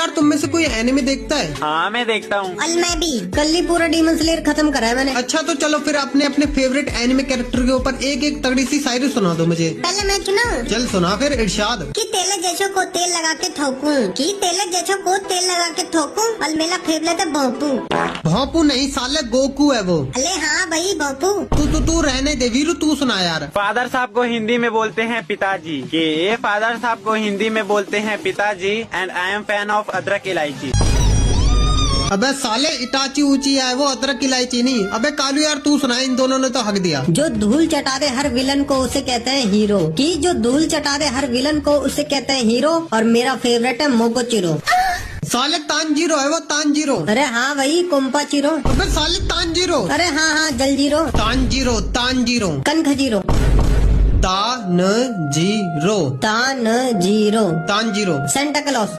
यार तुम में से कोई एनिमे देखता है? हाँ मैं देखता हूँ। और मैं भी कल ही पूरा डीमन स्लेयर खत्म करा है मैंने। अच्छा तो चलो फिर अपने अपने फेवरेट एनिमे कैरेक्टर के ऊपर एक एक तगड़ी सी शायरी सुना दो मुझे। पहले मैं चुनाऊं? चल सुना फिर इरशाद। कि तेले जैसो को तेल लगा के ठोकूं, कि तेले जैसो को तेल लगा के ठोकूं, और मेरा फेवरेट है भोंपू। भोंपू नहीं साले गोकू है वो। अरे हाँ भाई भोंपू। तू रहने दे वीरू, तू सुना यार। फादर साहब को हिंदी में बोलते हैं पिताजी, कि ये फादर साहब को हिंदी में बोलते हैं पिताजी, and I am fan of अदरक इलायची। अबे साले इटाची ऊंची है वो, अदरक इलायची नहीं। अबे कालू यार तू सुना, इन दोनों ने तो हक दिया। जो धूल चटा दे हर विलन को उसे कहते हैं हीरो, कि जो धूल चटा दे हर विलन को उसे कहते हैं हीरो, और मेरा फेवरेट है मोकोचिरो। साले तानजीरो है वो, तानजीरो। अरे हाँ भाई कोम्पा चिरो। अबे साले तानजीरो। अरे हाँ जल जीरो। तानजीरो तानजीरो कनख जीरो। Tanjiro Tanjiro. Tanjiro. Santa Claus.